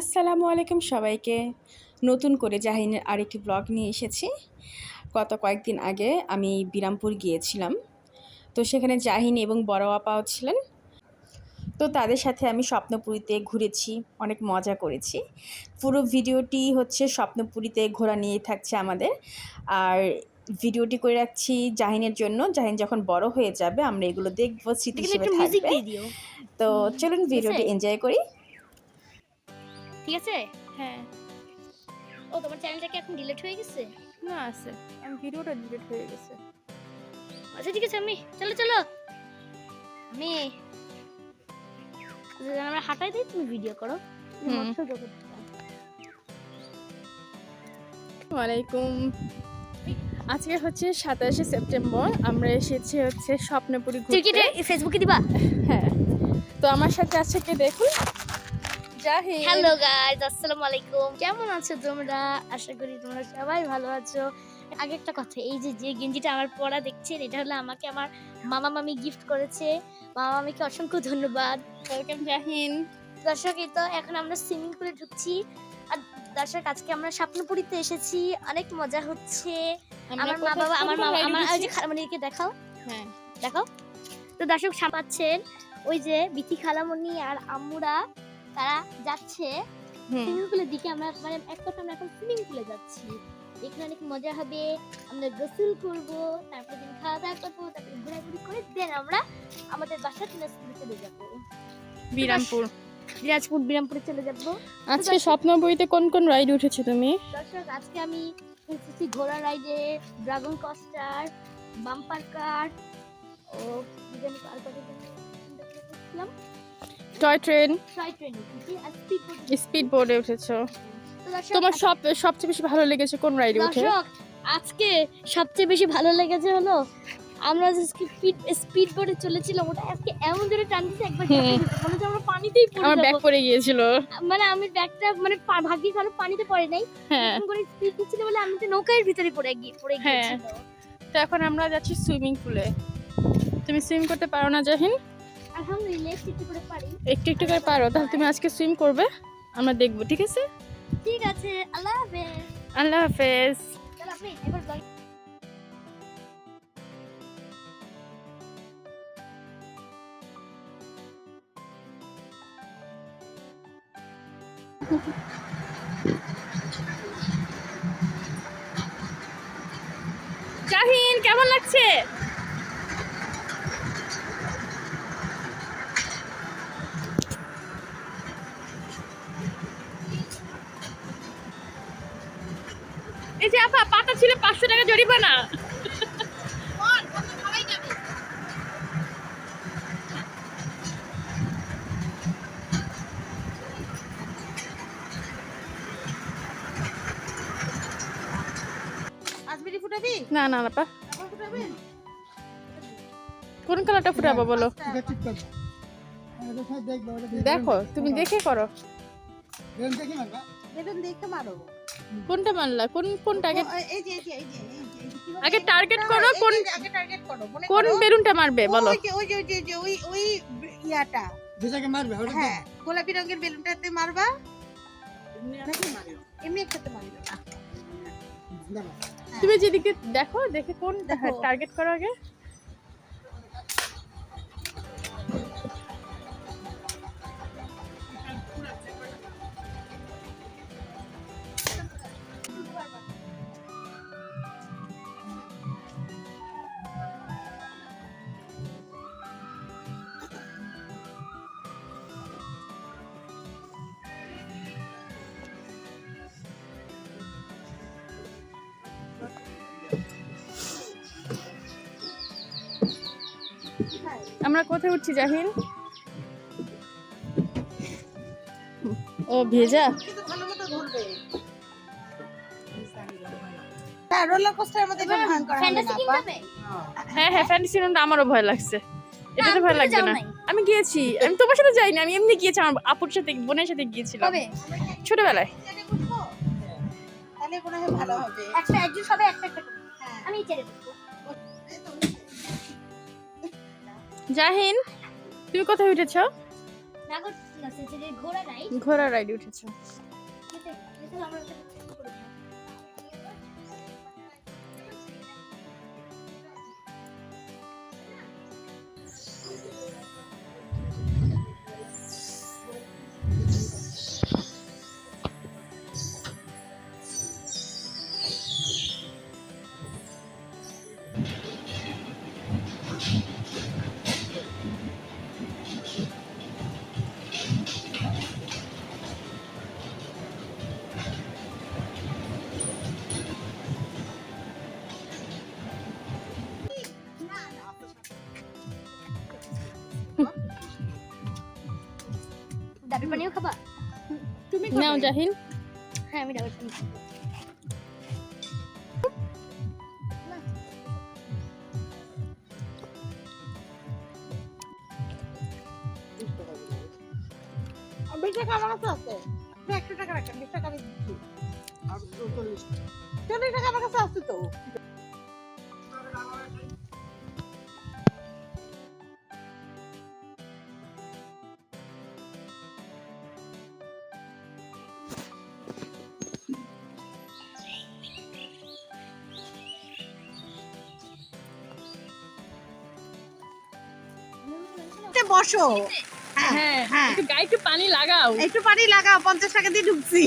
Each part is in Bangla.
আসসালামু আলাইকুম সবাইকে। নতুন করে জাহিনের আরেকটি ব্লগ নিয়ে এসেছি। গত কয়েকদিন আগে আমি বিরামপুর গিয়েছিলাম, তো সেখানে জাহিন এবং বড় আপাও ছিলেন। তো তাদের সাথে আমি স্বপ্নপুরীতে ঘুরেছি, অনেক মজা করেছি। পুরো ভিডিওটি হচ্ছে স্বপ্নপুরীতে ঘোরা নিয়ে থাকছে আমাদের। আর ভিডিওটি করে রাখছি জাহিনের জন্য, জাহিন যখন বড় হয়ে যাবে আমরা এগুলো দেখবো, স্মৃতি হিসেবে থাকবে। তো চলুন ভিডিওটি এনজয় করি। ঠিক আছে। হ্যাঁ। ও তোমার চ্যানেলটা কি এখন ডিলিট হয়ে গেছে? না, আছে। আমি ভিডিওটা ডিলিট হয়ে গেছে। আচ্ছা ঠিক আছে, আমি চলো আমি আমরা হাঁটাই দিই, তুমি ভিডিও করো। মৎস্য জগৎ। ওয়ালাইকুম। আজকে হচ্ছে 27শে সেপ্টেম্বর। আমরা এসেছি হচ্ছে স্বপ্নপুরী ঘুরতে। ফেসবুকে দিবা? হ্যাঁ। তো আমার সাথে আছে কে দেখুন, জাহিদ। হ্যালো গাইস, আসসালামু আলাইকুম। কেমন আছো তোমরা? আশা করি তোমরা সবাই ভালো আছো। আগে একটা কথা, এই যে গেঞ্জিটা আমার পরা দেখছেন, এটা হলো আমাকে আমার মামা মামি গিফট করেছে। মামা মামিকে অসংখ্য ধন্যবাদ। ওয়েলকাম জাহিন। দর্শক, এই তো এখন আমরা সুইমিং পুলে ঢুকছি। আর দর্শক, আজকে আমরা স্বপ্নপুরীতে এসেছি, অনেক মজা হচ্ছে। আমার মা বাবা, আমার খালামণিকে দেখাও। হ্যাঁ, দেখাও। তো দর্শক পাচ্ছেন, ওই যে বিথি খালামণি আর আম্মুরা তারা যাচ্ছে সুইমিং পুলের দিকে। আমরা মানে এক কথা, আমরা এখন সুইমিং পুলে যাচ্ছি। এখানে অনেক মজা হবে, আমরা গোসল করব, তারপরে দিন খাওয়া দাওয়া করবো, তারপরে ঘোরাঘুরি করে দেন আমরা আমাদের বাসা দিনাজপুরে চলে যাবো। বিরামপুরে চলে যাবো। আজকে স্বপ্নপুরীতে কোন কোন রাইড উঠেছো তুমি? দর্শক, আজকে আমি এসেছি ঘোড়া রাইডে, ড্রাগন কস্টার, বাম্পার কার, ও টয় ট্রেন, স্পিড বোর্ডে উঠেছো। তোমার সবচেয়ে বেশি ভালো লেগেছে কোন রাইডে উঠে? দর্শক, আজকে সবচেয়ে বেশি ভালো লেগেছে হলো আমরা যে স্পিড বোর্ডে চলেছিলাম, ওটা আজকে এমন জোরে টান দিয়েছে, একবার মনে হচ্ছে আমরা পানিতেই পড়ে যাব। আমার ব্যাগ পড়ে গিয়েছিল, মানে আমি ব্যাগটা মানে ভাগ্যিস ভালো পানিতে পড়ে নাই। এরকম করে স্পিড দিচ্ছিল বলে আমি তো নৌকার ভিতরে পড়ে গিয়েছিল। তো এখন আমরা যাচ্ছি সুইমিং পুলে। তুমি সুইম করতে পারো না জাহিন? আলহামদুলিল্লাহ, একটু করে পারি। একটু করে পারো, তাহলে তুমি আজকে সুইম করবে, আমরা দেখবো। ঠিক আছে? ঠিক আছে, আল্লাহ হাফেজ। আল্লাহ হাফেজ। চলো আপনি এবার জাহিন, কেমন লাগছে? এই যে আপা, পাতা ছিল 500 টাকা জরিমানা। না না আপা, কোন কালারটা ফুটাবো বলো? দেখো, তুমি দেখে করো। কোনটা মানলা? কোনটা আগে টার্গেট করো? কোন বেলুনটা মারবে বলো? ওই ইয়াটা যেটাকে মারবে ওটা, হ্যাঁ, গোলাপি রঙের বেলুনটাতে মারবা। এমনি একটাতে মারবে। তুমি যেদিকে দেখো, দেখে কোন টার্গেট করো আগে। আমরা কোথায় উঠছি জাহিন? ও ভেজা। হ্যাঁ, রোলার কোস্টারের মধ্যে এটা ভয়ঙ্কর হবে না আপা? হ্যাঁ, ফ্যান্টাসি রুমটা আমারও ভয় লাগছে। এটাতে ভয় লাগবে না। আমি গিয়েছি, আমি তোমার সাথে যাইনি, আমি এমনি গিয়েছি, আমার আপুর সাথে, বোনের সাথে গিয়েছিলাম ছোটবেলায়। তাহলে মনে হয় ভালো হবে। একজন সবাই একটা আমি ছেড়ে দেব। জাহিন, তুমি কোথায় উঠেছো? সাগর আছে যে ঘোড়া রাইড ঘোড়া রাইডে উঠেছো? আমরা করে খাই। ডাবের পানিও খাবা? তুমি নাও জাহিন। হ্যাঁ আমি ডাবের পানি খাবো। বিশ টাকা আমার কাছে আছে। 100 টাকা রাখেন, 20 টাকা আমি দিচ্ছি। আর 40 টাকা আমার কাছে আছে তো। বসো। হ্যাঁ, হ্যাঁ। একটু গায়ে একটু পানি লাগাও। একটু পানি লাগাও, 50 টাকা দিয়ে ঢুকছি।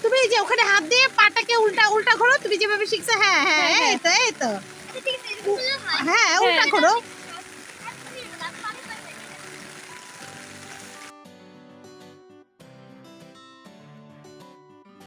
তুমি এই যে ওখানে হাত দিয়ে পাটাকে উল্টা উল্টা করো, তুমি যেভাবে শিখছো। হ্যাঁ হ্যাঁ, এই তো ঠিক আছে, এরকম করলে হয়। হ্যাঁ, উল্টা করো।